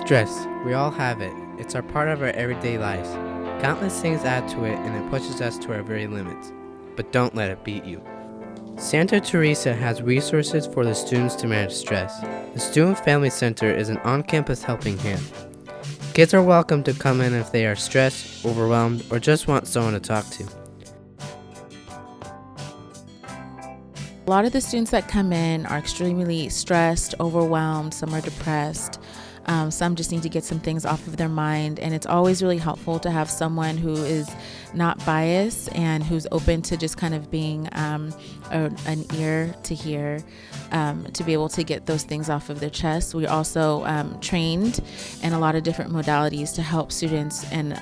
Stress. We all have it. It's our part of our everyday lives. Countless things add to it and it pushes us to our very limits. But don't let it beat you. Santa Teresa has resources for the students to manage stress. The Student Family Center is an on-campus helping hand. Kids are welcome to come in if they are stressed, overwhelmed, or just want someone to talk to. A lot of the students that come in are extremely stressed, overwhelmed, some are depressed. Some just need to get some things off of their mind, and it's always really helpful to have someone who is not biased and who's open to just kind of being an ear to hear, to be able to get those things off of their chest. We're also trained in a lot of different modalities to help students and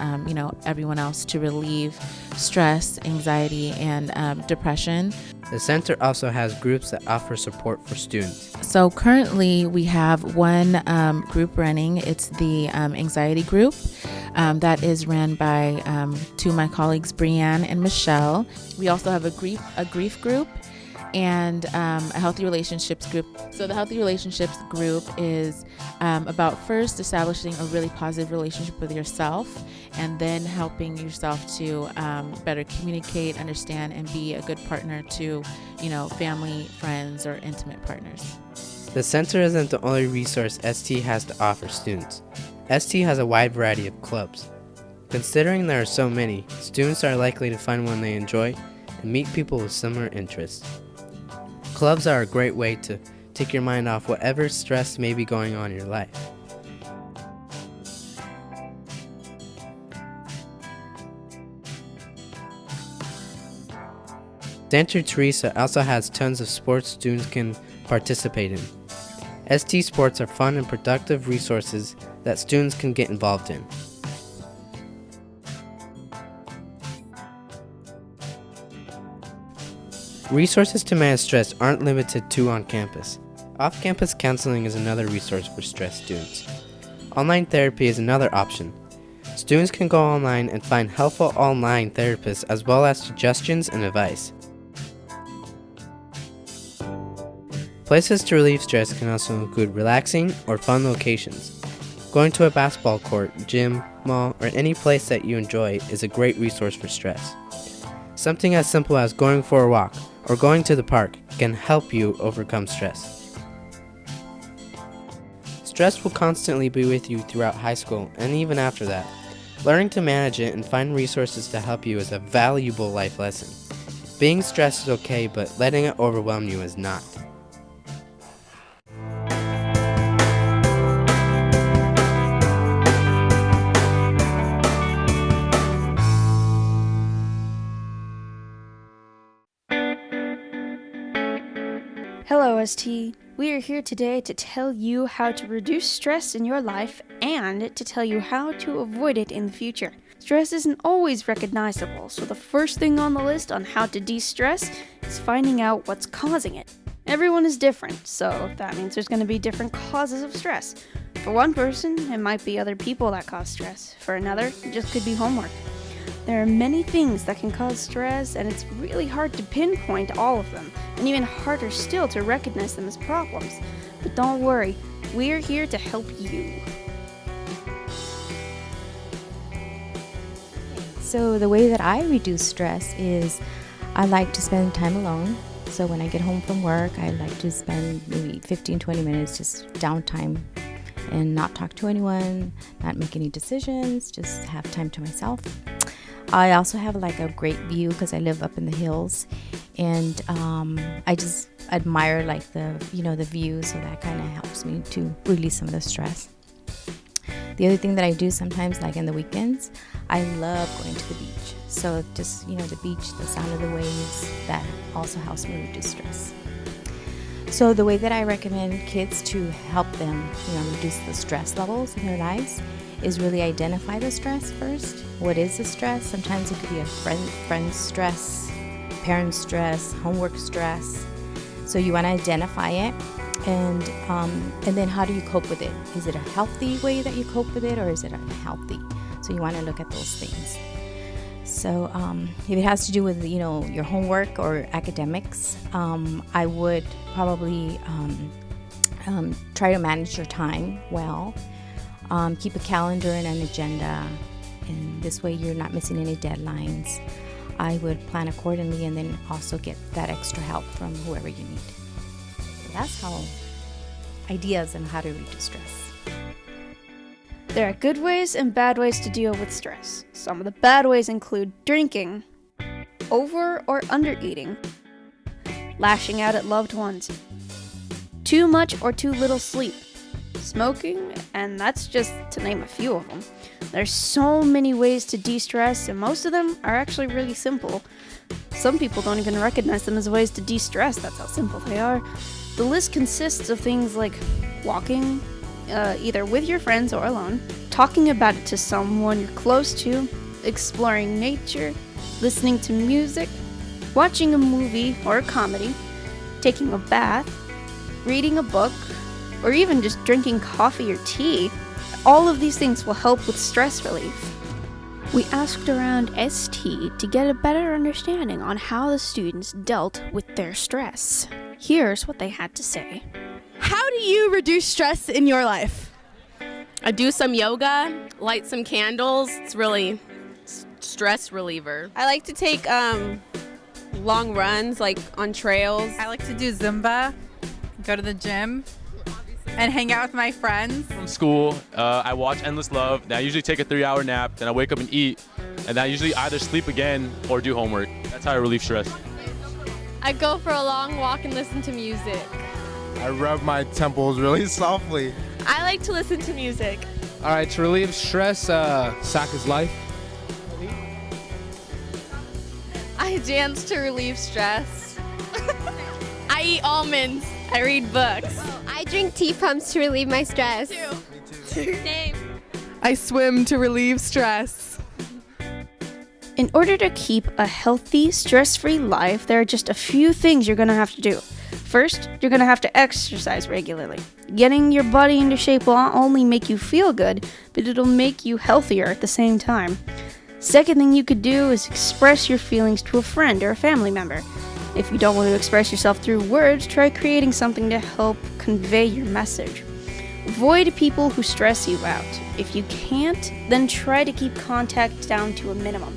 everyone else to relieve stress, anxiety, and depression. The center also has groups that offer support for students. So currently we have one group running. It's the anxiety group that is ran by two of my colleagues, Brianne and Michelle. We also have a grief group and a healthy relationships group. So the healthy relationships group is about first establishing a really positive relationship with yourself, and then helping yourself to better communicate, understand, and be a good partner to, family, friends, or intimate partners. The center isn't the only resource ST has to offer students. ST has a wide variety of clubs. Considering there are so many, students are likely to find one they enjoy and meet people with similar interests. Clubs are a great way to take your mind off whatever stress may be going on in your life. Santa Teresa also has tons of sports students can participate in. ST sports are fun and productive resources that students can get involved in. Resources to manage stress aren't limited to on campus. Off-campus counseling is another resource for stressed students. Online therapy is another option. Students can go online and find helpful online therapists as well as suggestions and advice. Places to relieve stress can also include relaxing or fun locations. Going to a basketball court, gym, mall, or any place that you enjoy is a great resource for stress. Something as simple as going for a walk or going to the park can help you overcome stress. Stress will constantly be with you throughout high school and even after that. Learning to manage it and find resources to help you is a valuable life lesson. Being stressed is okay, but letting it overwhelm you is not. Hello, ST. We are here today to tell you how to reduce stress in your life and to tell you how to avoid it in the future. Stress isn't always recognizable, so the first thing on the list on how to de-stress is finding out what's causing it. Everyone is different, so that means there's going to be different causes of stress. For one person, it might be other people that cause stress. For another, it just could be homework. There are many things that can cause stress, and it's really hard to pinpoint all of them, and even harder still to recognize them as problems. But don't worry, we're here to help you. So the way that I reduce stress is I like to spend time alone. So when I get home from work, I like to spend maybe 15-20 minutes just downtime and not talk to anyone, not make any decisions, just have time to myself. I also have like a great view because I live up in the hills, and I just admire like the view, so that kind of helps me to release some of the stress. The other thing that I do sometimes, like in the weekends, I love going to the beach. So just the beach, the sound of the waves, that also helps me reduce stress. So the way that I recommend kids to help them reduce the stress levels in their lives is really identify the stress first. What is the stress? Sometimes it could be a friend stress, parent stress, homework stress. So you want to identify it, and then how do you cope with it? Is it a healthy way that you cope with it, or is it unhealthy? So you want to look at those things. So if it has to do with your homework or academics, I would probably try to manage your time well. Keep a calendar and an agenda, and this way you're not missing any deadlines. I would plan accordingly and then also get that extra help from whoever you need. So that's how ideas on how to reduce stress. There are good ways and bad ways to deal with stress. Some of the bad ways include drinking, over or under eating, lashing out at loved ones, too much or too little sleep, smoking, and that's just to name a few of them. There's so many ways to de-stress, and most of them are actually really simple. Some people don't even recognize them as ways to de-stress, that's how simple they are. The list consists of things like walking, either with your friends or alone, talking about it to someone you're close to, exploring nature, listening to music, watching a movie or a comedy, taking a bath, reading a book, or even just drinking coffee or tea. All of these things will help with stress relief. We asked around ST to get a better understanding on how the students dealt with their stress. Here's what they had to say. How do you reduce stress in your life? I do some yoga, light some candles. It's really stress reliever. I like to take Long runs, like on trails. I like to do Zumba, go to the gym, and hang out with my friends. From school, I watch Endless Love. Then I usually take a 3-hour nap. Then I wake up and eat. And then I usually either sleep again or do homework. That's how I relieve stress. I go for a long walk and listen to music. I rub my temples really softly. I like to listen to music. All right, to relieve stress, soccer's life. I dance to relieve stress. I eat almonds. I read books. I drink tea pumps to relieve my stress. Me too. Same. I swim to relieve stress. In order to keep a healthy, stress-free life, there are just a few things you're going to have to do. First, you're going to have to exercise regularly. Getting your body into shape will not only make you feel good, but it'll make you healthier at the same time. Second thing you could do is express your feelings to a friend or a family member. If you don't want to express yourself through words, try creating something to help convey your message. Avoid people who stress you out. If you can't, then try to keep contact down to a minimum.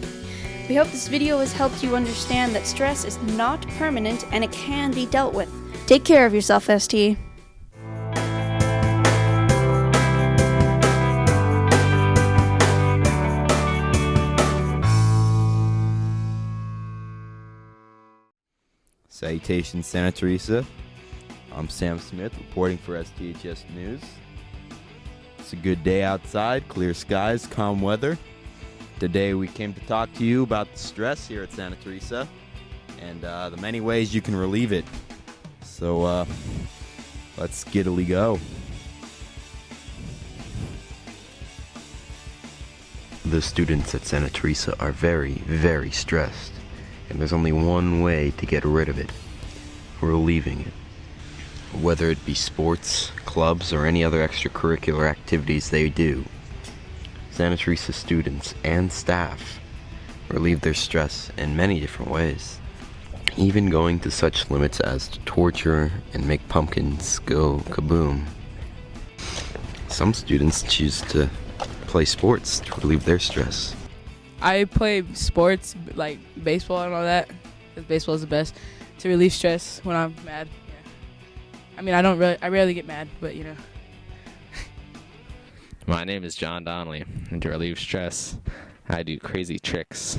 We hope this video has helped you understand that stress is not permanent and it can be dealt with. Take care of yourself, ST. Salutations, Santa Teresa. I'm Sam Smith reporting for STHS News. It's a good day outside, clear skies, calm weather. Today we came to talk to you about the stress here at Santa Teresa and the many ways you can relieve it. So let's giddily go. The students at Santa Teresa are very, very stressed, and there's only one way to get rid of it: relieving it. Whether it be sports, clubs, or any other extracurricular activities they do, Santa Teresa students and staff relieve their stress in many different ways, even going to such limits as to torture and make pumpkins go kaboom. Some students choose to play sports to relieve their stress. I play sports like baseball and all that, because baseball is the best to relieve stress when I'm mad. Yeah. I mean, I rarely get mad, but you know. My name is John Donnelly, and to relieve stress, I do crazy tricks.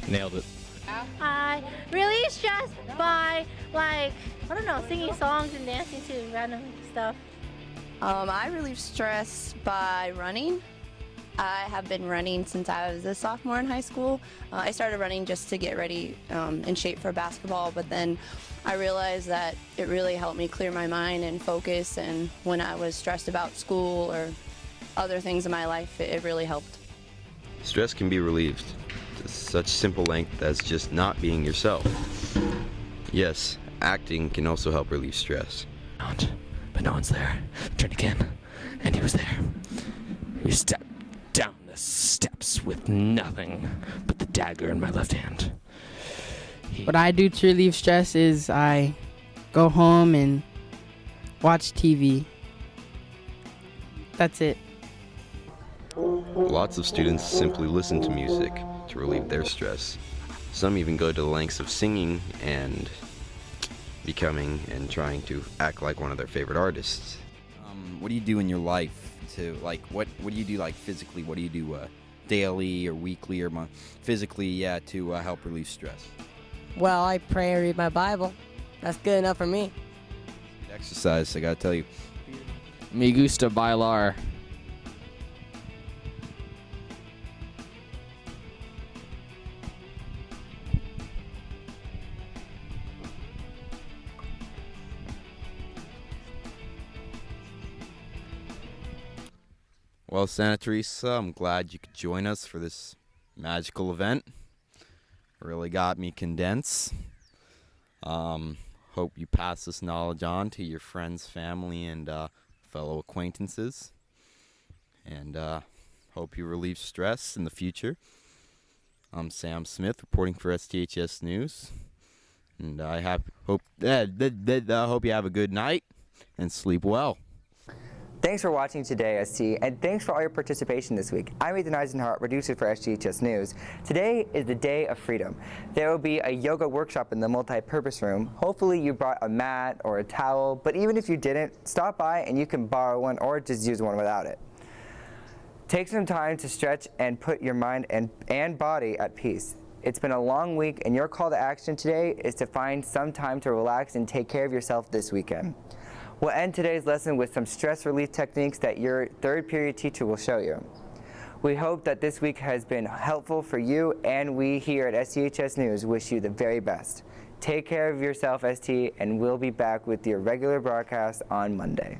Nailed it. I relieve stress by, singing songs and dancing to random stuff. I relieve stress by running. I have been running since I was a sophomore in high school. I started running just to get ready in shape for basketball, but then I realized that it really helped me clear my mind and focus, and when I was stressed about school or other things in my life, it really helped. Stress can be relieved to such simple length as just not being yourself. Yes, acting can also help relieve stress. But no one's there. Turned again, and he was there. We stepped down the steps with nothing but the dagger in my left hand. What I do to relieve stress is I go home and watch TV. That's it. Lots of students simply listen to music to relieve their stress. Some even go to the lengths of singing and becoming and trying to act like one of their favorite artists. What do you do in your life to, like, what do you do, like, physically? What do you do daily or weekly or physically, to help relieve stress? Well, I pray and read my Bible. That's good enough for me. Exercise, I gotta tell you. Me gusta bailar. Well, Santa Teresa, I'm glad you could join us for this magical event. Really got me condensed. Hope you pass this knowledge on to your friends, family, and fellow acquaintances. And hope you relieve stress in the future. I'm Sam Smith, reporting for STHS News. And I hope you have a good night and sleep well. Thanks for watching today, ST, and thanks for all your participation this week. I'm Ethan Eisenhart, producer for STHS News. Today is the Day of Freedom. There will be a yoga workshop in the multi-purpose room. Hopefully you brought a mat or a towel, but even if you didn't, stop by and you can borrow one or just use one without it. Take some time to stretch and put your mind and body at peace. It's been a long week, and your call to action today is to find some time to relax and take care of yourself this weekend. We'll end today's lesson with some stress relief techniques that your third period teacher will show you. We hope that this week has been helpful for you, and we here at STHS News wish you the very best. Take care of yourself, ST, and we'll be back with your regular broadcast on Monday.